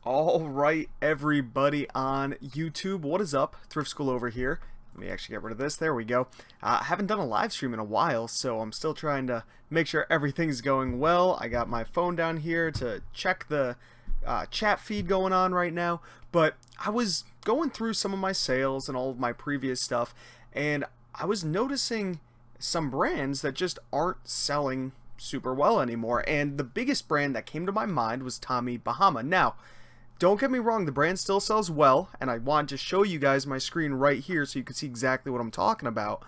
All right, everybody on YouTube, what is up? ThriftSchool over here. Let me actually get rid of this. There we go. I haven't done a live stream in a while, so I'm still trying to make sure everything's going well. I got my phone down here to check the chat feed going on right now, but I was going through some of my sales and all of my previous stuff, and I was noticing some brands that just aren't selling super well anymore, and the biggest brand that came to my mind was Tommy Bahama. Now, don't get me wrong, the brand still sells well, and I want to show you guys my screen right here so you can see exactly what I'm talking about.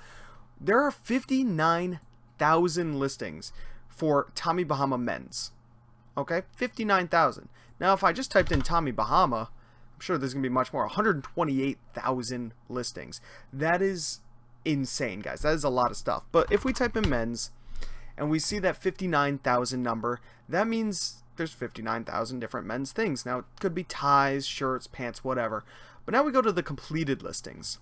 There are 59,000 listings for Tommy Bahama men's. Okay, 59,000. Now, if I just typed in Tommy Bahama, I'm sure there's going to be much more. 128,000 listings. That is insane, guys. That is a lot of stuff. But if we type in men's, and we see that 59,000 number, that means there's 59,000 different men's things. Now, it could be ties, shirts, pants, whatever. But now we go to the completed listings.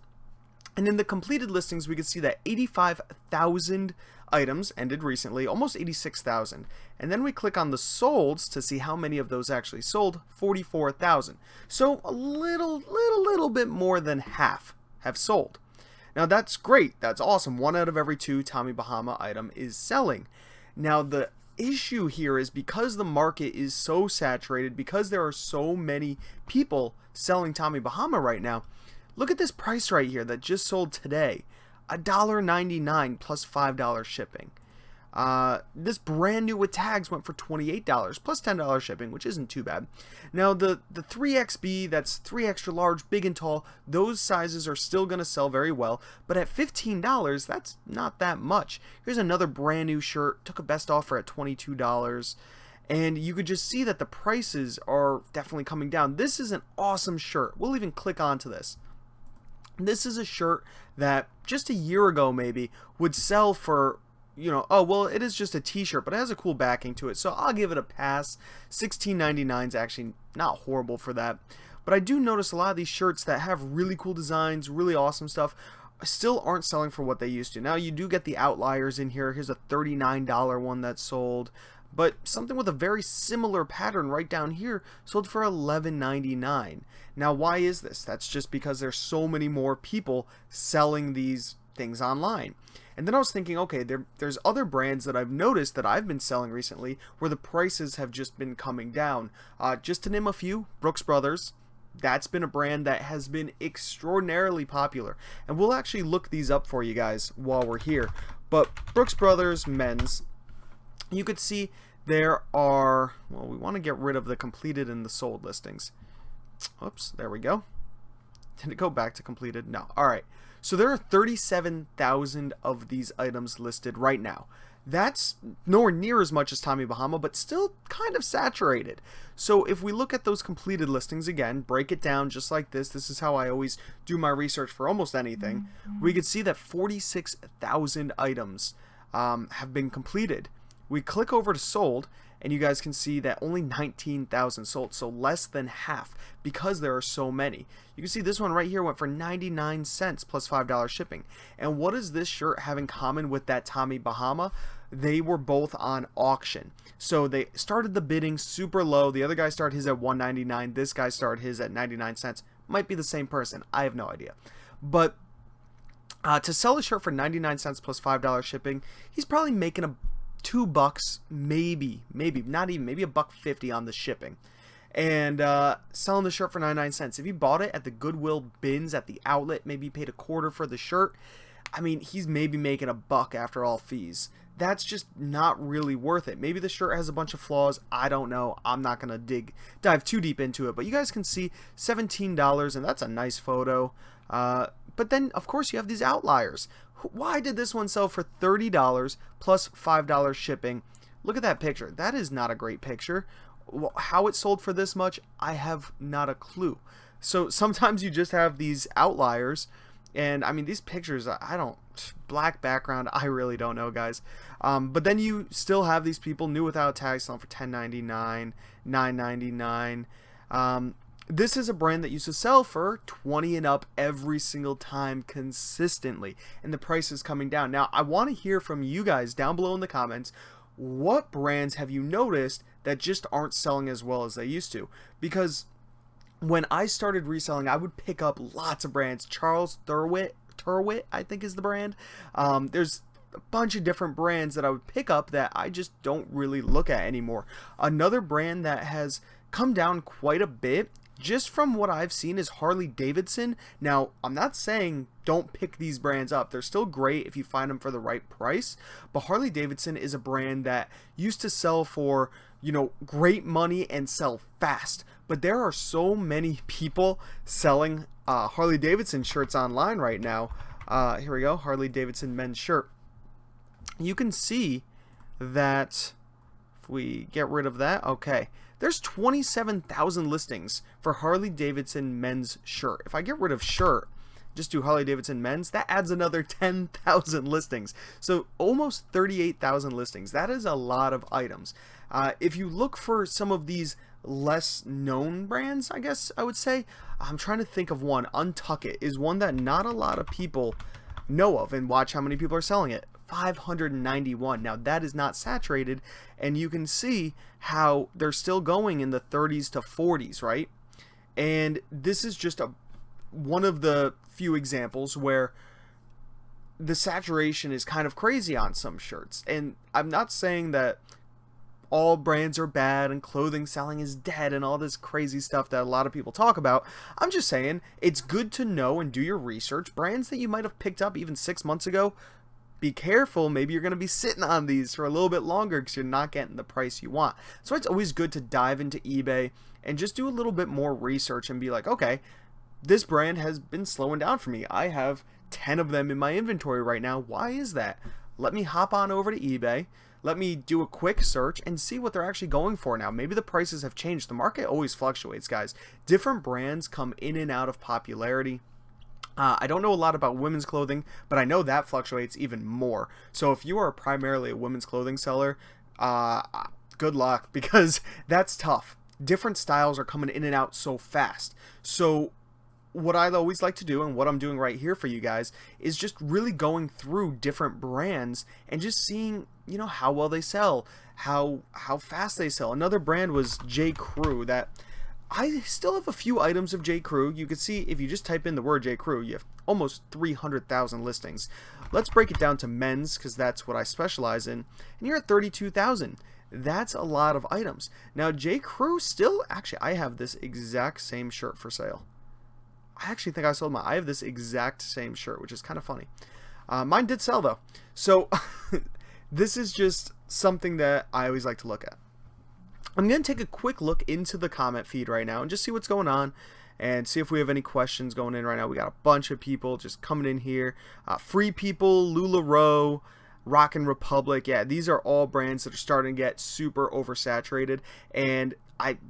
And in the completed listings, we can see that 85,000 items ended recently, almost 86,000. And then we click on the solds to see how many of those actually sold, 44,000. So a little bit more than half have sold. Now that's great, that's awesome. 1 out of every 2 Tommy Bahama item is selling. Now the issue here is because the market is so saturated, because there are so many people selling Tommy Bahama right now, look at this price right here that just sold today. $1.99 plus $5 shipping. This brand new with tags went for $28 plus $10 shipping, which isn't too bad. Now the 3XB, that's 3 extra large, big and tall, those sizes are still going to sell very well, but at $15, that's not that much. Here's another brand new shirt, took a best offer at $22, and you could just see that the prices are definitely coming down. This is an awesome shirt. We'll even click onto this. This is a shirt that just a year ago maybe would sell for, you know, oh, well, it is just a t-shirt, but it has a cool backing to it, so I'll give it a pass. $16.99 is actually not horrible for that. But I do notice a lot of these shirts that have really cool designs, really awesome stuff, still aren't selling for what they used to. Now, you do get the outliers in here. Here's a $39 one that sold, but something with a very similar pattern right down here sold for $11.99. Now, why is this? That's just because there's so many more people selling these things online. And then I was thinking, okay, there's other brands that I've noticed that I've been selling recently where the prices have just been coming down. Just to name a few, Brooks Brothers. That's been a brand that has been extraordinarily popular. And we'll actually look these up for you guys while we're here. But Brooks Brothers men's, you could see there are, well, we want to get rid of the completed and the sold listings. Oops, there we go. Did it go back to completed? No. All right. So there are 37,000 of these items listed right now. That's nowhere near as much as Tommy Bahama, but still kind of saturated. So if we look at those completed listings again, break it down just like this. This is how I always do my research for almost anything. We could see that 46,000 items have been completed. We click over to sold, and you guys can see that only 19,000 sold, so less than half because there are so many. You can see this one right here went for 99 cents plus $5 shipping. And what does this shirt have in common with that Tommy Bahama? They were both on auction. So they started the bidding super low. The other guy started his at $1.99. This guy started his at 99 cents. Might be the same person. I have no idea. But to sell a shirt for 99 cents plus $5 shipping, he's probably making a $2, maybe not even, maybe $1.50 on the shipping, and selling the shirt for 99 cents. If you bought it at the Goodwill bins at the outlet, maybe you paid a quarter for the shirt, I mean, he's maybe making $1 after all fees. That's just not really worth it. Maybe the shirt has a bunch of flaws. I don't know. I'm not gonna dive too deep into it, but you guys can see $17, and that's a nice photo. But then, of course, you have these outliers. Why did this one sell for $30 plus $5 shipping? Look at that picture. That is not a great picture. How it sold for this much, I have not a clue. So sometimes you just have these outliers, and I mean, these pictures, I don't, black background, I really don't know, guys. But then you still have these people new without tags selling for $10.99, $9.99. This is a brand that used to sell for 20 and up every single time consistently, and the price is coming down. Now, I want to hear from you guys down below in the comments. What brands have you noticed that just aren't selling as well as they used to? Because when I started reselling, I would pick up lots of brands. Charles Turwit, I think is the brand. There's a bunch of different brands that I would pick up that I just don't really look at anymore. Another brand that has come down quite a bit, just from what I've seen, is Harley Davidson. Now, I'm not saying don't pick these brands up. They're still great if you find them for the right price. But Harley Davidson is a brand that used to sell for, great money and sell fast. But there are so many people selling Harley Davidson shirts online right now. Here we go, Harley Davidson men's shirt. You can see that if we get rid of that, okay, there's 27,000 listings for Harley Davidson men's shirt. If I get rid of shirt, just do Harley Davidson men's, that adds another 10,000 listings. So almost 38,000 listings. That is a lot of items. If you look for some of these less known brands, I guess I would say, I'm trying to think of one. Untuck It is one that not a lot of people know of, and watch how many people are selling it. 591. Now that is not saturated, and you can see how they're still going in the 30s to 40s, right? And this is just one of the few examples where the saturation is kind of crazy on some shirts. And I'm not saying that all brands are bad and clothing selling is dead and all this crazy stuff that a lot of people talk about. I'm just saying it's good to know and do your research. Brands that you might have picked up even 6 months ago, be careful. Maybe you're going to be sitting on these for a little bit longer because you're not getting the price you want. So it's always good to dive into eBay and just do a little bit more research and be like, okay, this brand has been slowing down for me. I have 10 of them in my inventory right now. Why is that? Let me hop on over to eBay. Let me do a quick search and see what they're actually going for now. Maybe the prices have changed. The market always fluctuates, guys. Different brands come in and out of popularity. I don't know a lot about women's clothing, but I know that fluctuates even more. So if you are primarily a women's clothing seller, good luck, because that's tough. Different styles are coming in and out so fast. So what I always like to do, and what I'm doing right here for you guys, is just really going through different brands and just seeing, how well they sell, how fast they sell. Another brand was J.Crew that I still have a few items of J.Crew. You can see if you just type in the word J.Crew, you have almost 300,000 listings. Let's break it down to men's, because that's what I specialize in, and you're at 32,000. That's a lot of items. Now J.Crew still, actually, I have this exact same shirt for sale. I actually think I have this exact same shirt, which is kind of funny. Mine did sell though. So this is just something that I always like to look at. I'm going to take a quick look into the comment feed right now and just see what's going on and see if we have any questions going in right now. We got a bunch of people just coming in here. Free People, LuLaRoe, Rockin' Republic. Yeah, these are all brands that are starting to get super oversaturated, and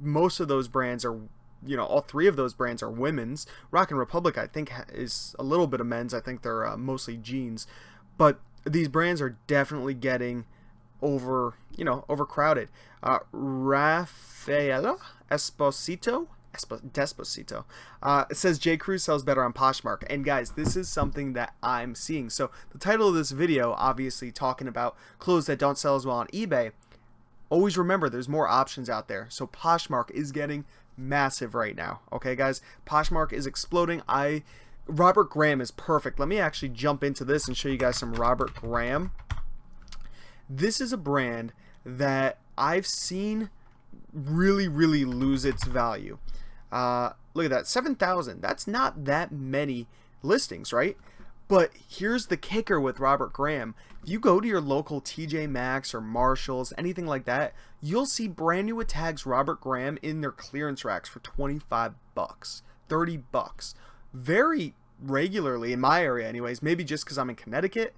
most of those brands are, all three of those brands are women's. Rockin' Republic, I think, is a little bit of men's. I think they're mostly jeans, but these brands are definitely getting overcrowded. Rafaela Despacito it says J.Crew sells better on Poshmark. And guys, this is something that I'm seeing. So the title of this video, obviously talking about clothes that don't sell as well on eBay. Always remember, there's more options out there. So Poshmark is getting massive right now. Okay, guys, Poshmark is exploding. Robert Graham is perfect. Let me actually jump into this and show you guys some Robert Graham. This is a brand that I've seen really lose its value. Look at that, 7,000. That's not that many listings, right? But here's the kicker with Robert Graham. If you go to your local TJ Maxx or Marshalls, anything like that, you'll see brand new with tags Robert Graham in their clearance racks for 25 bucks, 30 bucks. Very regularly in my area anyways, maybe just because I'm in Connecticut.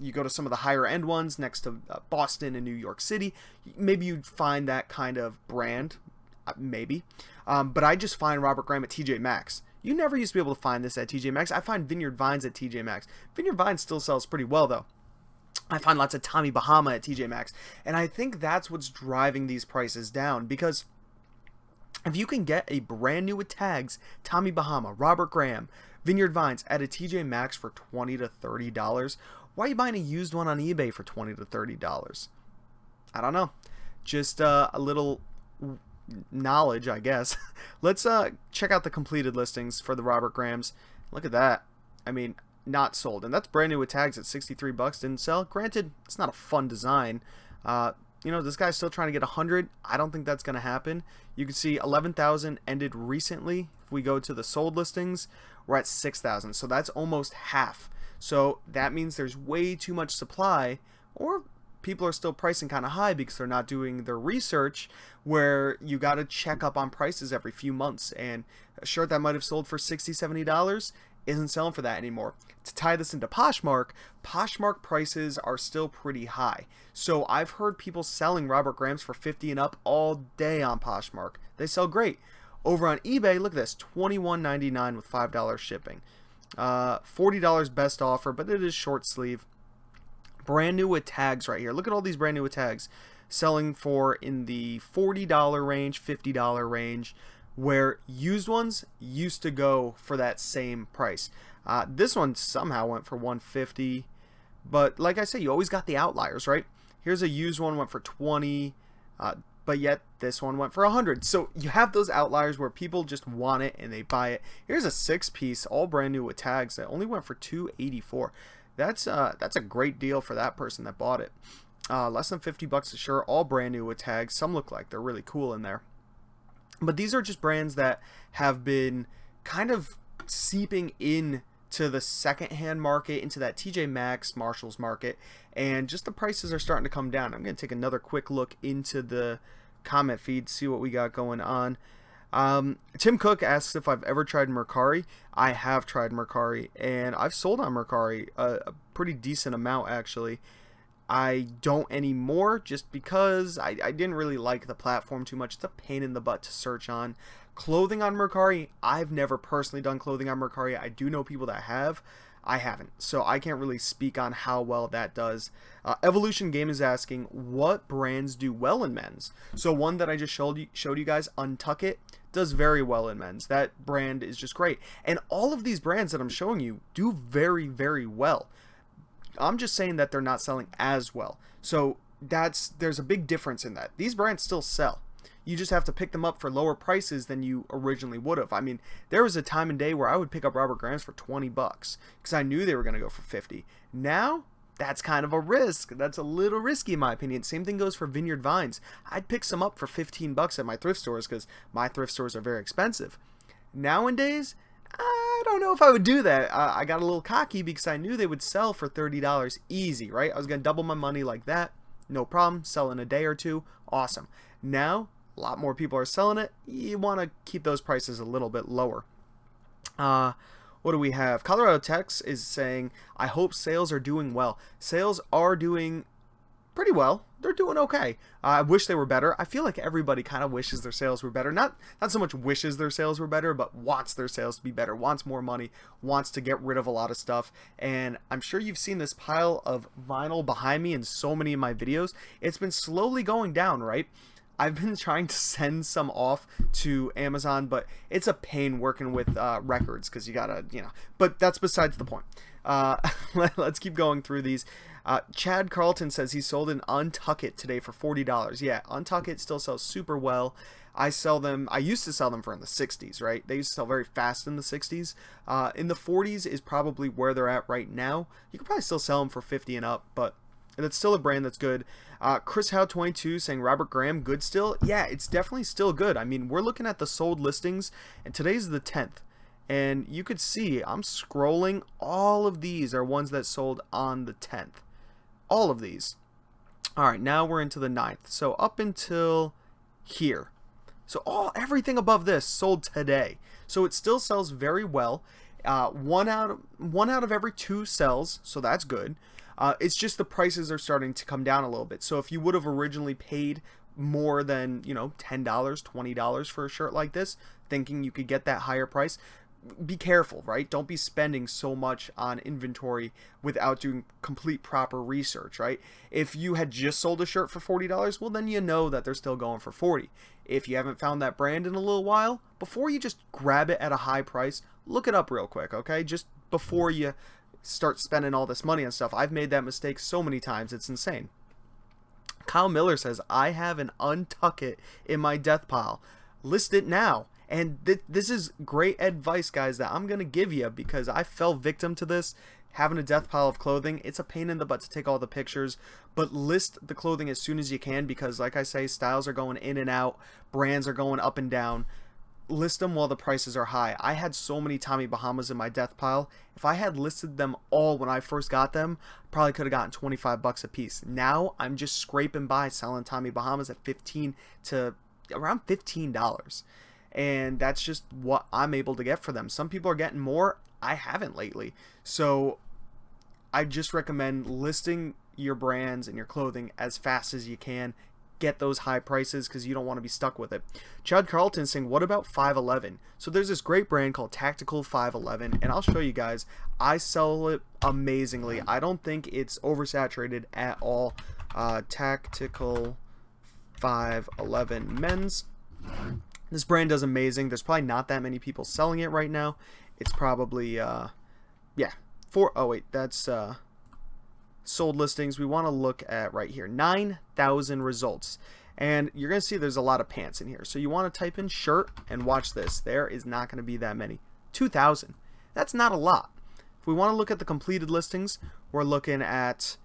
You go to some of the higher end ones next to Boston and New York City, maybe you'd find that kind of brand, maybe. But I just find Robert Graham at TJ Maxx. You never used to be able to find this at TJ Maxx. I find Vineyard Vines at TJ Maxx. Vineyard Vines still sells pretty well though. I find lots of Tommy Bahama at TJ Maxx, and I think that's what's driving these prices down, because if you can get a brand new with tags Tommy Bahama, Robert Graham, Vineyard Vines at a TJ Maxx for $20 to $30, why are you buying a used one on eBay for $20 to $30? I don't know. Just a little knowledge, I guess. Let's check out the completed listings for the Robert Grahams. Look at that. I mean, not sold, and that's brand new with tags at 63 bucks. Didn't sell. Granted, it's not a fun design. You know, this guy's still trying to get 100. I don't think that's going to happen. You can see 11,000 ended recently. If we go to the sold listings, we're at 6,000. So that's almost half. So that means there's way too much supply, or people are still pricing kind of high because they're not doing their research, where you got to check up on prices every few months. And a shirt that might have sold for $60, $70 isn't selling for that anymore. To tie this into Poshmark prices are still pretty high. So I've heard people selling Robert Grahams for 50 and up all day on Poshmark. They sell great. Over on eBay, look at this, $21.99 with $5 shipping. $40 best offer, but it is short sleeve. Brand new with tags right here. Look at all these brand new with tags. Selling for in the $40 range, $50 range, where used ones used to go for that same price. This one somehow went for $150, but like I say, you always got the outliers, right? Here's a used one, went for $20, but yet this one went for $100. So you have those outliers where people just want it and they buy it. Here's a 6-piece, all brand new with tags, that only went for $284. That's a great deal for that person that bought it. Less than 50 bucks a shirt, all brand new with tags. Some look like they're really cool in there. But these are just brands that have been kind of seeping in to the secondhand market, into that TJ Maxx, Marshalls market, and just the prices are starting to come down. I'm going to take another quick look into the comment feed, see what we got going on. Tim Cook asks if I've ever tried Mercari. I have tried Mercari, and I've sold on Mercari a pretty decent amount, actually. I don't anymore, just because I didn't really like the platform too much. It's a pain in the butt to search on. Clothing on Mercari, I've never personally done clothing on Mercari. I do know people that have. I haven't, so I can't really speak on how well that does. Evolution Game is asking, what brands do well in men's? So one that I just showed you guys, Untuck It, does very well in men's. That brand is just great. And all of these brands that I'm showing you do very, very well. I'm just saying that they're not selling as well. So there's a big difference in that. These brands still sell. You just have to pick them up for lower prices than you originally would have. I mean, there was a time and day where I would pick up Robert Grahams for 20 bucks because I knew they were going to go for 50. Now, that's kind of a risk. That's a little risky in my opinion. Same thing goes for Vineyard Vines. I'd pick some up for 15 bucks at my thrift stores because my thrift stores are very expensive. Nowadays, I don't know if I would do that. I got a little cocky because I knew they would sell for $30 easy, right? I was going to double my money like that. No problem. Sell in a day or two. Awesome. Now, a lot more people are selling it. You want to keep those prices a little bit lower. What do we have? Colorado Tex is saying, I hope sales are doing well. Sales are doing pretty well. They're doing okay. I wish they were better. I feel like everybody kind of wishes their sales were better. Not so much wishes their sales were better, but wants their sales to be better, wants more money, wants to get rid of a lot of stuff. And I'm sure you've seen this pile of vinyl behind me in so many of my videos. It's been slowly going down, right? I've been trying to send some off to Amazon, but it's a pain working with records because you gotta, but that's besides the point. Let's keep going through these. Chad Carlton says he sold an Untuck It today for $40. Yeah, Untuck It still sells super well. I used to sell them for in the 60s, right? They used to sell very fast in the 60s. In the 40s is probably where they're at right now. You could probably still sell them for 50 and up, but that's still a brand that's good. Chris Howe 22 saying Robert Graham good still. Yeah, it's definitely still good. I mean, we're looking at the sold listings, and today's the 10th. And you could see, I'm scrolling, all of these are ones that sold on the 10th. All of these. Alright, now we're into the 9th. So up until here. So everything above this sold today. So it still sells very well. One out of every 2 sells, so that's good. It's just the prices are starting to come down a little bit. So if you would have originally paid more than, $10, $20 for a shirt like this, thinking you could get that higher price, be careful, right? Don't be spending so much on inventory without doing complete proper research, right? If you had just sold a shirt for $40, well, then you know that they're still going for $40. If you haven't found that brand in a little while, before you just grab it at a high price, look it up real quick, okay? Just before you start spending all this money on stuff. I've made that mistake so many times, it's insane. Kyle Miller says, I have an Untuck It in my death pile. List it now. And this is great advice, guys, that I'm going to give you because I fell victim to this. Having a death pile of clothing, it's a pain in the butt to take all the pictures, but list the clothing as soon as you can because, like I say, styles are going in and out, brands are going up and down. List them while the prices are high. I had so many Tommy Bahamas in my death pile. If I had listed them all when I first got them, probably could have gotten 25 bucks a piece. Now I'm just scraping by selling Tommy Bahamas at 15 to around $15. And that's just what I'm able to get for them. Some people are getting more. I haven't lately. So I just recommend listing your brands and your clothing as fast as you can. Get those high prices because you don't want to be stuck with it. Chad Carlton saying, what about 511? So there's this great brand called Tactical 511, and I'll show you guys. I sell it amazingly. I don't think it's oversaturated at all. Tactical 511 men's. This brand does amazing. There's probably not that many people selling it right now. It's probably, yeah, oh wait, that's sold listings. We want to look at right here, 9,000 results. And you're going to see there's a lot of pants in here. So you want to type in shirt and watch this. There is not going to be that many. 2,000. That's not a lot. If we want to look at the completed listings, we're looking at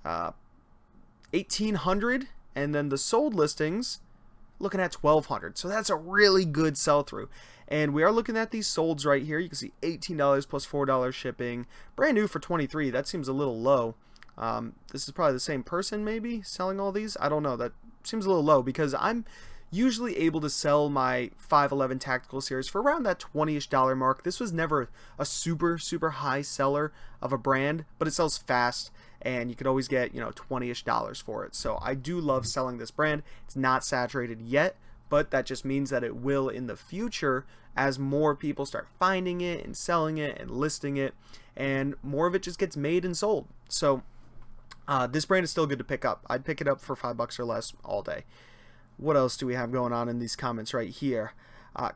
1,800. And then the sold listings, looking at 1,200. So that's a really good sell-through. And we are looking at these solds right here. You can see $18 plus $4 shipping. Brand new for $23. That seems a little low. This is probably the same person maybe selling all these. I don't know. That seems a little low because I'm usually able to sell my 511 Tactical series for around that $20-ish mark. This was never a super high seller of a brand, but it sells fast and you could always get, you know, $20-ish for it. So I do love selling this brand. It's not saturated yet, but that just means that it will in the future as more people start finding it and selling it and listing it, and more of it just gets made and sold. So this brand is still good to pick up. I'd pick it up for $5 or less all day. What else do we have going on in these comments right here?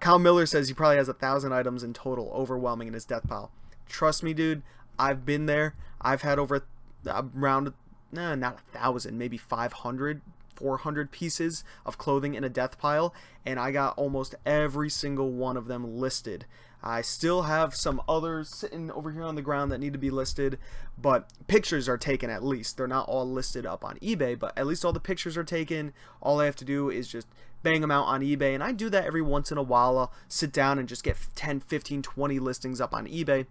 Kyle Miller says he probably has 1,000 items in total, overwhelming in his death pile. Trust me, dude, I've been there. I've had over around, not 1,000, maybe 500, 400 pieces of clothing in a death pile, and I got almost every single one of them listed. I still have some others sitting over here on the ground that need to be listed, but pictures are taken at least. They're not all listed up on eBay, but at least all the pictures are taken. All I have to do is just bang them out on eBay, and I do that every once in a while. I'll sit down and just get 10, 15, 20 listings up on eBay,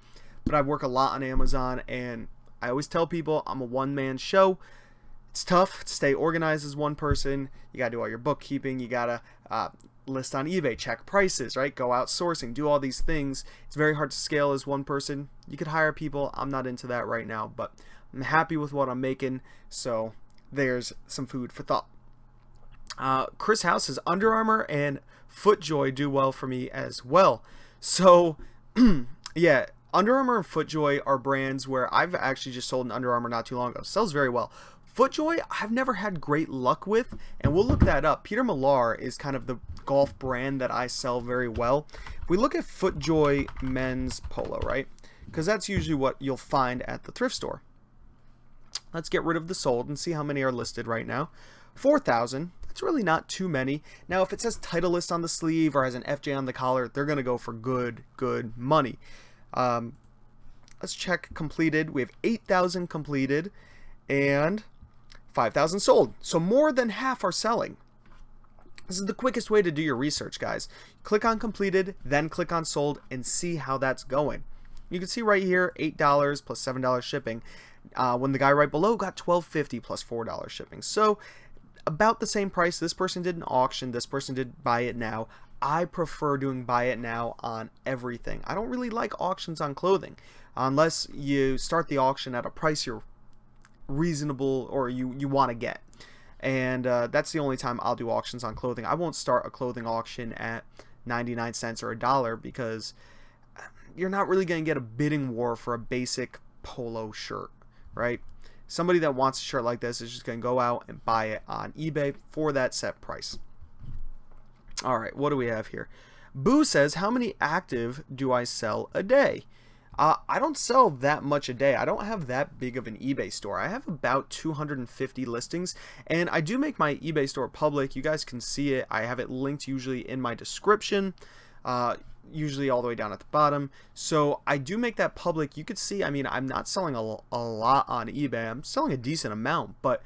but I work a lot on Amazon, and I always tell people I'm a one-man show. It's tough to stay organized as one person. You gotta do all your bookkeeping. You gotta list on eBay, check prices, right? Go out sourcing, do all these things. It's very hard to scale as one person. You could hire people. I'm not into that right now, but I'm happy with what I'm making. So there's some food for thought. Chris House says Under Armour and FootJoy do well for me as well. So yeah, Under Armour and FootJoy are brands where I've actually just sold an Under Armour not too long ago. Sells very well. FootJoy, I've never had great luck with, and we'll look that up. Peter Millar is kind of the golf brand that I sell very well. If we look at FootJoy men's polo, right? Because that's usually what you'll find at the thrift store. Let's get rid of the sold and see how many are listed right now. 4,000. That's really not too many. Now, if it says Titleist on the sleeve or has an FJ on the collar, they're going to go for good money. Let's check completed. We have 8,000 completed and 5,000 sold. So more than half are selling. This is the quickest way to do your research, guys. Click on completed, then click on sold and see how that's going. You can see right here, $8 plus $7 shipping. When the guy right below got $12.50 plus $4 shipping. So about the same price. This person did an auction. This person did buy it now. I prefer doing buy it now on everything. I don't really like auctions on clothing unless you start the auction at a price you're reasonable or you want to get, and that's the only time I'll do auctions on clothing. I won't start a clothing auction at 99 cents or $1 because you're not really going to get a bidding war for a basic polo shirt, right? Somebody that wants a shirt like this is just going to go out and buy it on eBay for that set price. All right, what do we have here? Boo says, how many active do I sell a day? I don't sell that much a day. I don't have that big of an eBay store. I have about 250 listings, and I do make my eBay store public. You guys can see it. I have it linked usually in my description, usually all the way down at the bottom. So I do make that public. You could see, I mean, I'm not selling a lot on eBay. I'm selling a decent amount, but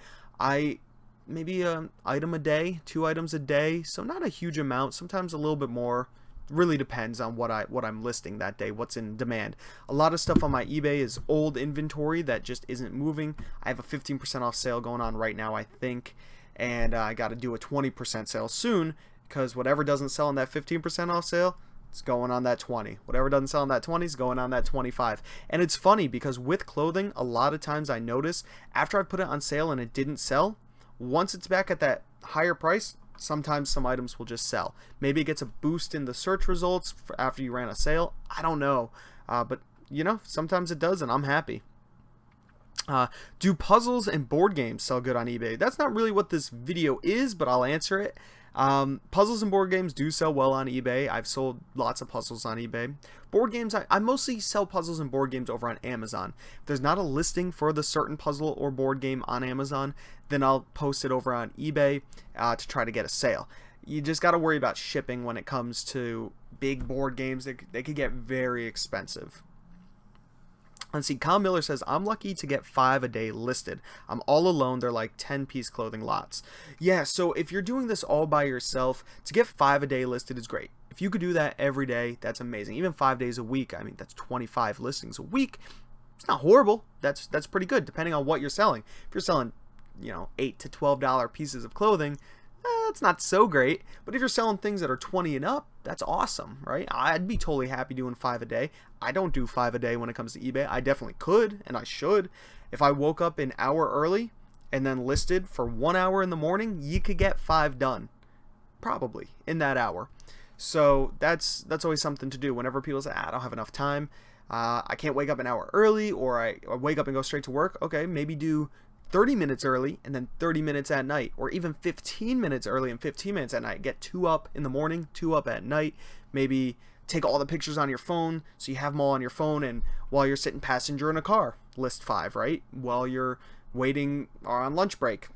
maybe an item a day, 2 items a day, so not a huge amount, sometimes a little bit more. Really depends on what I'm listing that day, what's in demand. A lot of stuff on my eBay is old inventory that just isn't moving. I have a 15% off sale going on right now, I think, and I got to do a 20% sale soon, because whatever doesn't sell on that 15% off sale, it's going on that 20. Whatever doesn't sell on that 20 is going on that 25. And it's funny because with clothing, a lot of times I notice after I put it on sale and it didn't sell, once it's back at that higher price, sometimes some items will just sell. Maybe it gets a boost in the search results after you ran a sale. I don't know. But, you know, sometimes it does, and I'm happy. Do puzzles and board games sell good on eBay? That's not really what this video is, but I'll answer it. Puzzles and board games do sell well on eBay. I've sold lots of puzzles on eBay. Board games, I mostly sell puzzles and board games over on Amazon. If there's not a listing for the certain puzzle or board game on Amazon, then I'll post it over on eBay to try to get a sale. You just got to worry about shipping when it comes to big board games. They could get very expensive. Let's see, Kyle Miller says, I'm lucky to get 5 a day listed. I'm all alone. They're like 10-piece clothing lots. Yeah, so if you're doing this all by yourself, to get 5 a day listed is great. If you could do that every day, that's amazing. Even 5 days a week, I mean, that's 25 listings a week. It's not horrible. That's pretty good, depending on what you're selling. If you're selling, you know, $8 to $12 pieces of clothing, that's not so great. But if you're selling things that are 20 and up, that's awesome, right? I'd be totally happy doing 5 a day. I don't do 5 a day when it comes to eBay. I definitely could, and I should. If I woke up an hour early and then listed for 1 hour in the morning, you could get 5 done, probably, in that hour. So that's always something to do. Whenever people say, I don't have enough time, I can't wake up an hour early, or I wake up and go straight to work. Okay, maybe do 30 minutes early and then 30 minutes at night, or even 15 minutes early and 15 minutes at night. Get 2 up in the morning, 2 up at night. Maybe take all the pictures on your phone so you have them all on your phone, and while you're sitting passenger in a car, list 5, right? While you're waiting or on lunch break,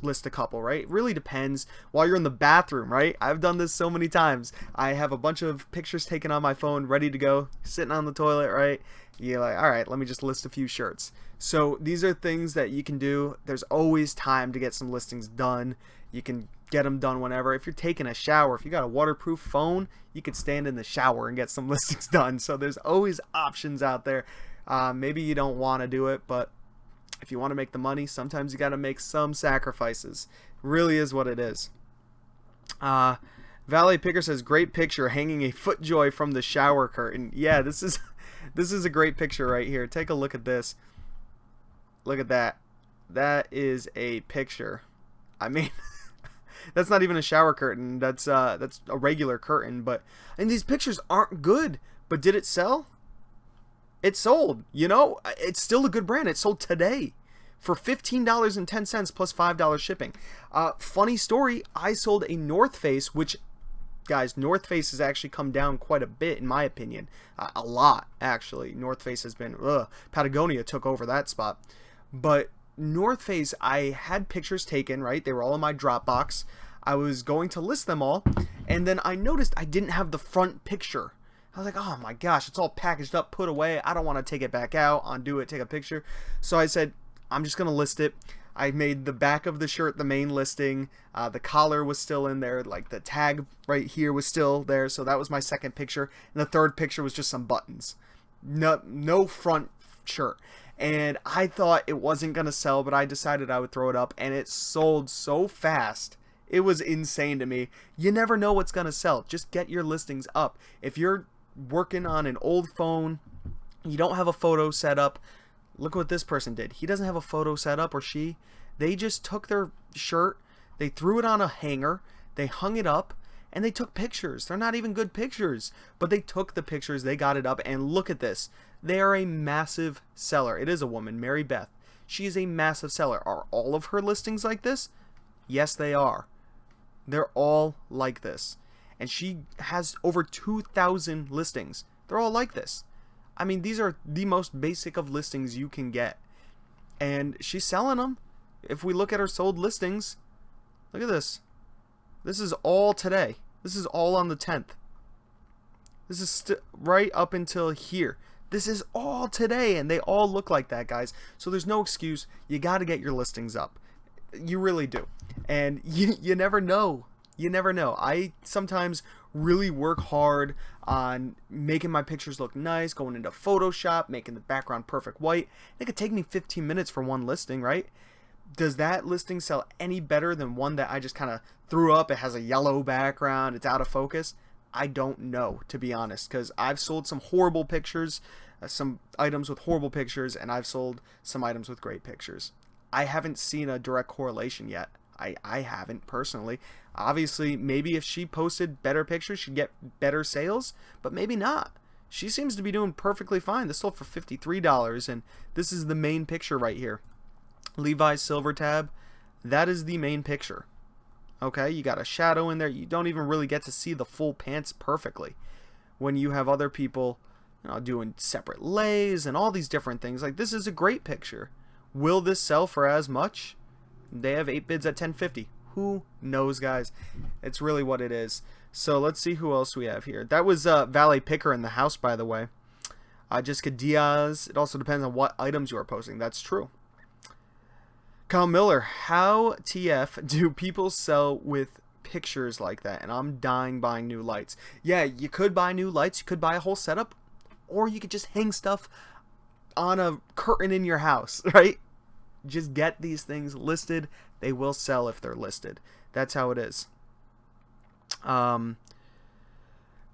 list a couple, right? It really depends. While you're in the bathroom, right? I've done this so many times. I have a bunch of pictures taken on my phone ready to go, sitting on the toilet, right? You're like, all right, let me just list a few shirts. So these are things that you can do. There's always time to get some listings done. You can get them done whenever. If you're taking a shower, if you got a waterproof phone, you could stand in the shower and get some listings done. So there's always options out there. Maybe you don't want to do it, but if you want to make the money, sometimes you got to make some sacrifices. Really is what it is. Valet Picker says, great picture, hanging a FootJoy from the shower curtain. Yeah, this is a great picture right here. Take a look at this. Look at that. That is a picture. I mean, that's not even a shower curtain. That's a regular curtain. But and these pictures aren't good. But did it sell? It sold. You know, it's still a good brand. It sold today for $15.10 plus $5 shipping. Funny story. I sold a North Face, which, guys, North Face has actually come down quite a bit in my opinion. A lot, actually. North Face has been, Patagonia took over that spot. But North Face, I had pictures taken, right? They were all in my Dropbox. I was going to list them all, and then I noticed I didn't have the front picture. I was like, oh my gosh, it's all packaged up, put away. I don't want to take it back out, undo it, take a picture. So I said, I'm just going to list it. I made the back of the shirt the main listing. The collar was still in there. Like the tag right here was still there. So that was my second picture. And the third picture was just some buttons. No front shirt. And I thought it wasn't going to sell, but I decided I would throw it up. And it sold so fast. It was insane to me. You never know what's going to sell. Just get your listings up. If you're working on an old phone, you don't have a photo set up, look what this person did. He doesn't have a photo set up, or she. They just took their shirt, they threw it on a hanger, they hung it up, and they took pictures. They're not even good pictures, but they took the pictures, they got it up, and look at this. They are a massive seller. It is a woman, Mary Beth. She is a massive seller. Are all of her listings like this? Yes, they are. They're all like this. And she has over 2,000 listings. They're all like this. I mean, these are the most basic of listings you can get. And she's selling them. If we look at her sold listings, look at this. This is all today. This is all on the 10th. This is right up until here. This is all today, and they all look like that, guys. So there's no excuse. You got to get your listings up. You really do. And you never know. You never know. I sometimes really work hard on making my pictures look nice, going into Photoshop, making the background perfect white. It could take me 15 minutes for one listing, right? Does that listing sell any better than one that I just kind of threw up? It has a yellow background, it's out of focus. I don't know, to be honest, because I've sold some horrible pictures, some items with horrible pictures, and I've sold some items with great pictures. I haven't seen a direct correlation yet. I haven't personally. Obviously, maybe if she posted better pictures, she'd get better sales, but maybe not. She seems to be doing perfectly fine. This sold for $53, and this is the main picture right here. Levi's silver tab, that is the main picture. Okay, you got a shadow in there. You don't even really get to see the full pants perfectly. When you have other people, you know, doing separate lays and all these different things, like this is a great picture. Will this sell for as much? They have 8 bids at $10.50. Who knows, guys? It's really what it is. So let's see who else we have here. That was Valet Picker in the house, by the way. Jessica Diaz. It also depends on what items you are posting. That's true. Kyle Miller, how TF do people sell with pictures like that? And I'm dying buying new lights. Yeah, you could buy new lights. You could buy a whole setup. Or you could just hang stuff on a curtain in your house, right? Just get these things listed. They will sell if they're listed. That's how it is.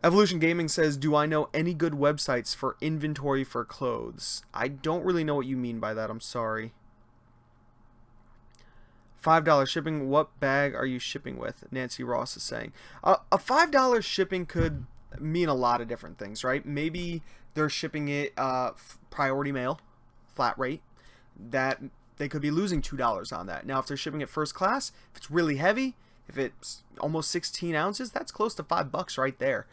Evolution Gaming says, do I know any good websites for inventory for clothes? I don't really know what you mean by that. I'm sorry. $5 shipping. What bag are you shipping with? Nancy Ross is saying. A $5 shipping could mean a lot of different things, right? Maybe they're shipping it priority mail, flat rate. That they could be losing $2 on that. Now, if they're shipping it first class, if it's really heavy, if it's almost 16 ounces, that's close to $5 right there.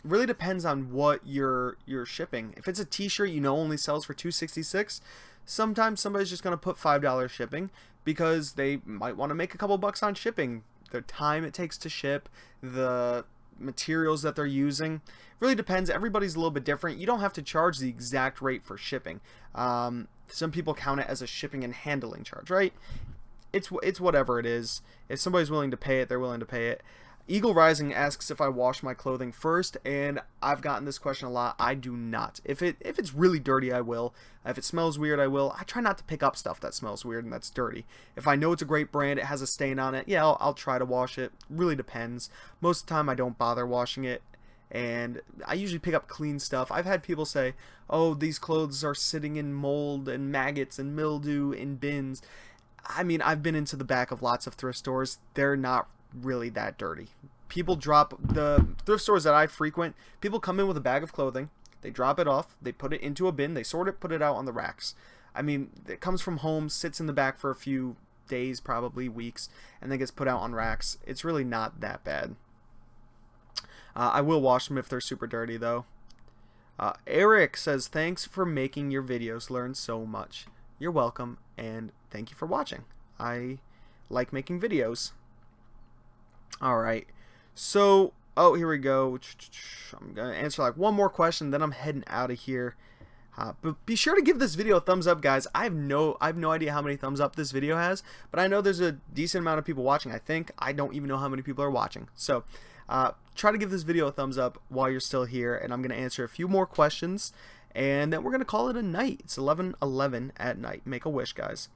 Really depends on what you're shipping. If it's a t-shirt you know only sells for $2.66, sometimes somebody's just going to put $5 shipping because they might want to make a couple bucks on shipping. The time it takes to ship, the materials that they're using, really depends. Everybody's a little bit different. You don't have to charge the exact rate for shipping. Some people count it as a shipping and handling charge, right? It's whatever it is. If somebody's willing to pay it, they're willing to pay it. Eagle Rising asks if I wash my clothing first, and I've gotten this question a lot. I do not. If it's really dirty, I will. If it smells weird, I will. I try not to pick up stuff that smells weird and that's dirty. If I know it's a great brand, it has a stain on it, yeah, I'll try to wash it. Really depends. Most of the time, I don't bother washing it, and I usually pick up clean stuff. I've had people say, oh, these clothes are sitting in mold and maggots and mildew in bins. I mean, I've been into the back of lots of thrift stores. They're not really that dirty. People drop, the thrift stores that I frequent, people come in with a bag of clothing, they drop it off, they put it into a bin, they sort it, put it out on the racks. I mean, it comes from home, sits in the back for a few days, probably weeks, and then gets put out on racks. It's really not that bad. I will wash them if they're super dirty, though. Eric says, thanks for making your videos, learn so much. You're welcome, and thank you for watching. I like making videos. Alright, so, oh, here we go. I'm going to answer like one more question, then I'm heading out of here. But be sure to give this video a thumbs up, guys. I have no idea how many thumbs up this video has, but I know there's a decent amount of people watching. I don't even know how many people are watching. So, try to give this video a thumbs up while you're still here, and I'm going to answer a few more questions, and then we're going to call it a night. It's 11:11 at night. Make a wish, guys.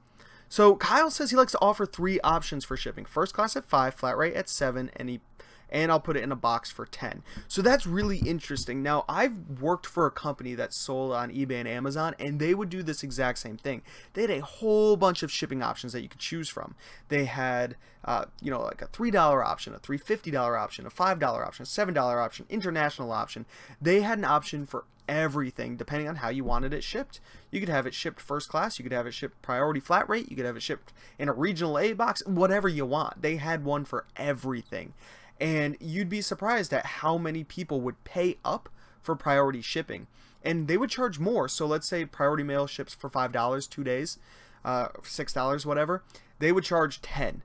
So Kyle says he likes to offer 3 options for shipping. First class at 5, flat rate at 7, and I'll put it in a box for 10. So that's really interesting. Now, I've worked for a company that sold on eBay and Amazon, and they would do this exact same thing. They had a whole bunch of shipping options that you could choose from. They had, you know, like a $3 option, a $3.50 option, a $5 option, a $7 option, international option. They had an option for everything depending on how you wanted it shipped. You could have it shipped first class, you could have it shipped priority flat rate, you could have it shipped in a regional A box, whatever you want. They had one for everything. And you'd be surprised at how many people would pay up for priority shipping. and they would charge more. So let's say priority mail ships for $5, 2 days, $6, whatever. They would charge 10,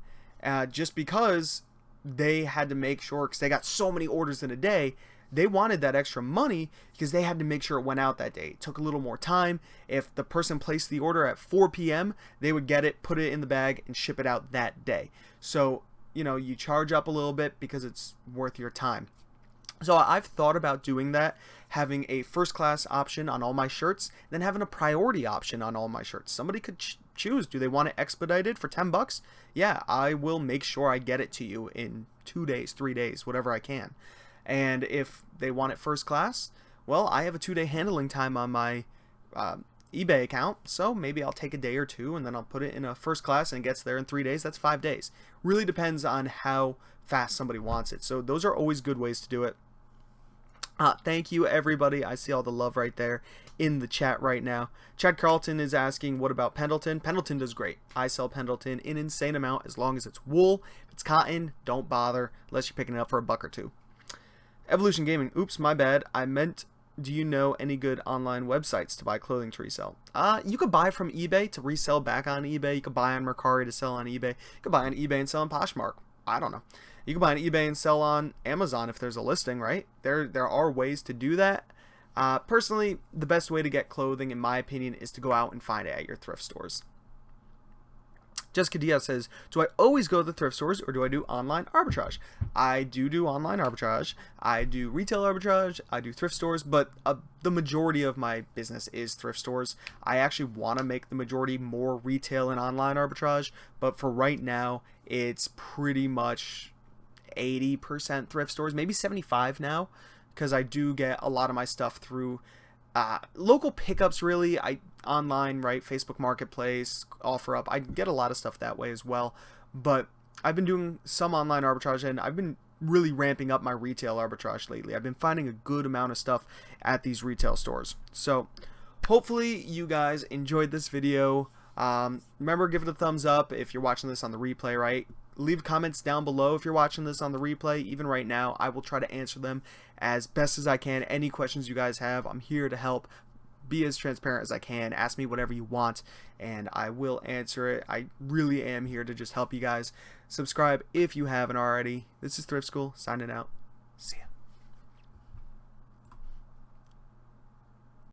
just because they had to make sure, because they got so many orders in a day. They wanted that extra money because they had to make sure it went out that day. It took a little more time. If the person placed the order at 4 p.m., they would get it, put it in the bag, and ship it out that day. So, you charge up a little bit because it's worth your time. So I've thought about doing that, having a first class option on all my shirts, then having a priority option on all my shirts. Somebody could choose, do they want it expedited for $10? Yeah, I will make sure I get it to you in 2 days, 3 days, whatever I can. And if they want it first class, well, I have a 2-day handling time on my eBay account, so maybe I'll take a day or two and then I'll put it in a first class and it gets there in 3 days. That's 5 days. Really depends on how fast somebody wants it. So those are always good ways to do it. Thank you, everybody. I see all the love right there in the chat right now. Chad Carlton is asking, what about Pendleton? Pendleton does great. I sell Pendleton in an insane amount as long as it's wool. If it's cotton, don't bother unless you're picking it up for $1 or $2. Evolution Gaming. Oops, my bad. I meant, do you know any good online websites to buy clothing to resell? You could buy from eBay to resell back on eBay. You could buy on Mercari to sell on eBay. You could buy on eBay and sell on Poshmark. I don't know. You can buy on eBay and sell on Amazon if there's a listing, right? There are ways to do that. Personally, the best way to get clothing, in my opinion, is to go out and find it at your thrift stores. Jessica Diaz says, do I always go to the thrift stores or do I do online arbitrage? I do online arbitrage. I do retail arbitrage. I do thrift stores, but the majority of my business is thrift stores. I actually want to make the majority more retail and online arbitrage, but for right now, it's pretty much 80% thrift stores, maybe 75 now, because I do get a lot of my stuff through local pickups, really. Online, right? Facebook Marketplace, OfferUp. I get a lot of stuff that way as well. But I've been doing some online arbitrage, and I've been really ramping up my retail arbitrage lately. I've been finding a good amount of stuff at these retail stores. So hopefully you guys enjoyed this video. Remember, give it a thumbs up if you're watching this on the replay, right? Leave comments down below if you're watching this on the replay. Even right now, I will try to answer them as best as I can. Any questions you guys have, I'm here to help. Be as transparent as I can. Ask me whatever you want, and I will answer it. I really am here to just help you guys. Subscribe if you haven't already. This is Thrift School, signing out. See ya.